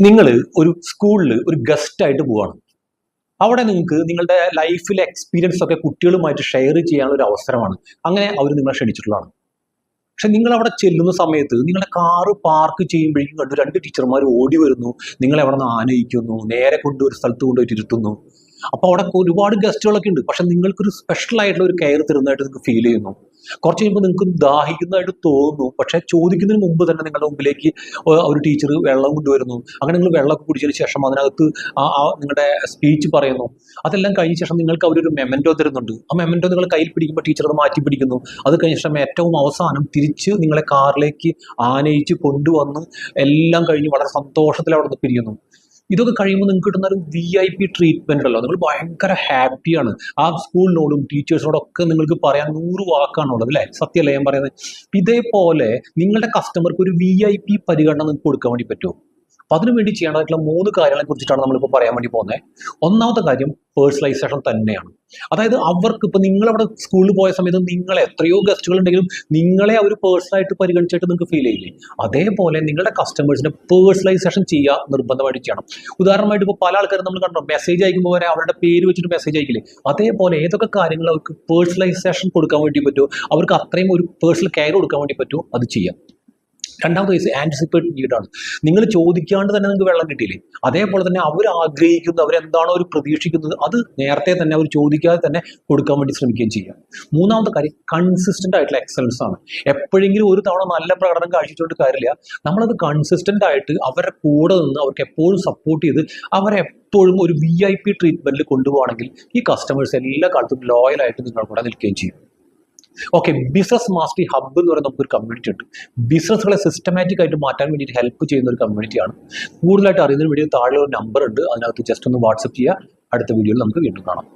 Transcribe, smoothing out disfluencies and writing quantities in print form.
നിങ്ങൾ ഒരു സ്കൂളിൽ ഒരു ഗസ്റ്റ് ആയിട്ട് പോവാണ്. അവിടെ നിങ്ങൾക്ക് നിങ്ങളുടെ ലൈഫിലെ എക്സ്പീരിയൻസ് ഒക്കെ കുട്ടികളുമായിട്ട് ഷെയർ ചെയ്യാനുള്ള ഒരു അവസരമാണ്. അങ്ങനെ അവർ നിങ്ങളെ ക്ഷണിച്ചിട്ടുള്ളതാണ്. പക്ഷെ നിങ്ങൾ അവിടെ ചെല്ലുന്ന സമയത്ത് നിങ്ങളുടെ കാറ് പാർക്ക് ചെയ്യുമ്പോഴേക്കും കണ്ടു രണ്ട് ടീച്ചർമാർ ഓടി വരുന്നു, നിങ്ങളെ അവിടെ നിന്ന് ആനയിക്കുന്നു, നേരെ കൊണ്ട് ഒരു സ്ഥലത്ത് കൊണ്ടുപോയിട്ട് ഇരുത്തുന്നു. അപ്പോൾ അവിടെ ഒരുപാട് ഗസ്റ്റുകളൊക്കെ ഉണ്ട്. പക്ഷെ നിങ്ങൾക്കൊരു സ്പെഷ്യൽ ആയിട്ടുള്ള ഒരു കെയർ തരുന്നതായിട്ട് നിങ്ങൾക്ക് ഫീൽ ചെയ്യുന്നു. കുറച്ച് കഴിയുമ്പോൾ നിങ്ങൾക്ക് ദാഹിക്കുന്നതായിട്ട് തോന്നുന്നു. പക്ഷെ ചോദിക്കുന്നതിന് മുമ്പ് തന്നെ നിങ്ങളുടെ മുമ്പിലേക്ക് ഒരു ടീച്ചർ വെള്ളം കൊണ്ടുവരുന്നു. അങ്ങനെ നിങ്ങൾ വെള്ളമൊക്കെ കുടിച്ചതിന് ശേഷം അതിനകത്ത് നിങ്ങളുടെ സ്പീച്ച് പറയുന്നു. അതെല്ലാം കഴിഞ്ഞ ശേഷം നിങ്ങൾക്ക് അവരൊരു മെമൻറ്റോ തരുന്നുണ്ട്. ആ മെമൻറ്റോ നിങ്ങൾ കയ്യിൽ പിടിക്കുമ്പോൾ ടീച്ചർ അത് മാറ്റി പിടിക്കുന്നു. അത് കഴിഞ്ഞ ശേഷം ഏറ്റവും അവസാനം തിരിച്ച് നിങ്ങളെ കാറിലേക്ക് ആനയിച്ച് കൊണ്ടുവന്ന് എല്ലാം കഴിഞ്ഞ് വളരെ സന്തോഷത്തിൽ അവിടെ നിന്ന് പിരിയുന്നു. ഇതൊക്കെ കഴിയുമ്പോൾ നിങ്ങൾക്ക് കിട്ടുന്ന ഒരു VIP ട്രീറ്റ്മെന്റ് ഉണ്ടല്ലോ, നിങ്ങൾ ഭയങ്കര ഹാപ്പിയാണ്. ആ സ്കൂളിനോടും ടീച്ചേഴ്സിനോടും ഒക്കെ നിങ്ങൾക്ക് പറയാൻ 100 വാക്കാണുള്ളത്, അല്ലേ? സത്യമല്ലേ ഞാൻ പറയുന്നത്? ഇതേപോലെ നിങ്ങളുടെ കസ്റ്റമർക്ക് ഒരു VIP പരിഗണന നിങ്ങൾക്ക് കൊടുക്കാൻ വേണ്ടി പറ്റുമോ? അപ്പം അതിനുവേണ്ടി ചെയ്യേണ്ടതായിട്ടുള്ള 3 കാര്യങ്ങളെ കുറിച്ചിട്ടാണ് നമ്മളിപ്പോൾ പറയാൻ വേണ്ടി പോകുന്നത്. ഒന്നാമത്തെ കാര്യം പേഴ്സണലൈസേഷൻ തന്നെയാണ്. അതായത് അവർക്ക് ഇപ്പോൾ നിങ്ങളവിടെ സ്കൂളിൽ പോയ സമയത്ത് നിങ്ങൾ എത്രയോ ഗസ്റ്റുകൾ ഉണ്ടെങ്കിലും നിങ്ങളെ അവർ പേഴ്സണലായിട്ട് പരിഗണിച്ചിട്ട് നിങ്ങൾക്ക് ഫീൽ ചെയ്യില്ലേ? അതേപോലെ നിങ്ങളുടെ കസ്റ്റമേഴ്സിനെ പേഴ്സണലൈസേഷൻ ചെയ്യുക നിർബന്ധമായിട്ട് ചെയ്യണം. ഉദാഹരണമായിട്ട് ഇപ്പോൾ പല ആൾക്കാരും നമ്മൾ കണ്ടോ, മെസ്സേജ് അയക്കുമ്പോൾ വരെ അവരുടെ പേര് വെച്ചിട്ട് മെസ്സേജ് അയക്കില്ലേ? അതേപോലെ ഏതൊക്കെ കാര്യങ്ങൾ അവർക്ക് പേഴ്സണലൈസേഷൻ കൊടുക്കാൻ വേണ്ടി പറ്റുമോ, അവർക്ക് അത്രയും ഒരു പേഴ്സണൽ കെയർ കൊടുക്കാൻ വേണ്ടി പറ്റുമോ, അത് ചെയ്യാം. രണ്ടാമത്തെ കേസ് ആൻറ്റിസിപ്പേറ്റ് നീഡാണ്. നിങ്ങൾ ചോദിക്കാണ്ട് തന്നെ നിങ്ങൾക്ക് വെള്ളം കിട്ടിയില്ലേ? അതേപോലെ തന്നെ അവർ ആഗ്രഹിക്കുന്നത്, അവരെന്താണോ അവർ പ്രതീക്ഷിക്കുന്നത്, അത് നേരത്തെ തന്നെ അവർ ചോദിക്കാതെ തന്നെ കൊടുക്കാൻ വേണ്ടി ശ്രമിക്കുകയും ചെയ്യാം. മൂന്നാമത്തെ കാര്യം കൺസിസ്റ്റന്റ് ആയിട്ടുള്ള എക്സലൻസ് ആണ്. എപ്പോഴെങ്കിലും ഒരു തവണ നല്ല പ്രകടനം കാഴ്ചിച്ചുകൊണ്ട് കാര്യമില്ല. നമ്മളത് കൺസിസ്റ്റന്റ് ആയിട്ട് അവരുടെ കൂടെ നിന്ന് അവർക്ക് എപ്പോഴും സപ്പോർട്ട് ചെയ്ത് അവരെപ്പോഴും ഒരു VIP ട്രീറ്റ്മെന്റിൽ കൊണ്ടുപോകണമെങ്കിൽ ഈ കസ്റ്റമേഴ്സ് എല്ലാ കാലത്തും ലോയലായിട്ട് നിങ്ങളുടെ കൂടെ നിൽക്കുകയും ചെയ്യും. ഓക്കെ, ബിസിനസ് മാസ്റ്ററി ഹബ്ബ് എന്ന് പറയുന്ന നമുക്കൊരു കമ്മ്യൂണിറ്റി ഉണ്ട്. ബിസിനസ്സുകളെ സിസ്റ്റമാറ്റിക് ആയിട്ട് മാറ്റാൻ വേണ്ടിയിട്ട് ഹെൽപ്പ് ചെയ്യുന്ന ഒരു കമ്മ്യൂണിറ്റിയാണ്. കൂടുതലായിട്ട് അറിയുന്ന വീഡിയോ താഴെ ഒരു നമ്പർ ഉണ്ട്, അതിനകത്ത് ജസ്റ്റ് ഒന്ന് വാട്സപ്പ് ചെയ്യുക. അടുത്ത വീഡിയോയിൽ നമുക്ക് വീണ്ടും കാണാം.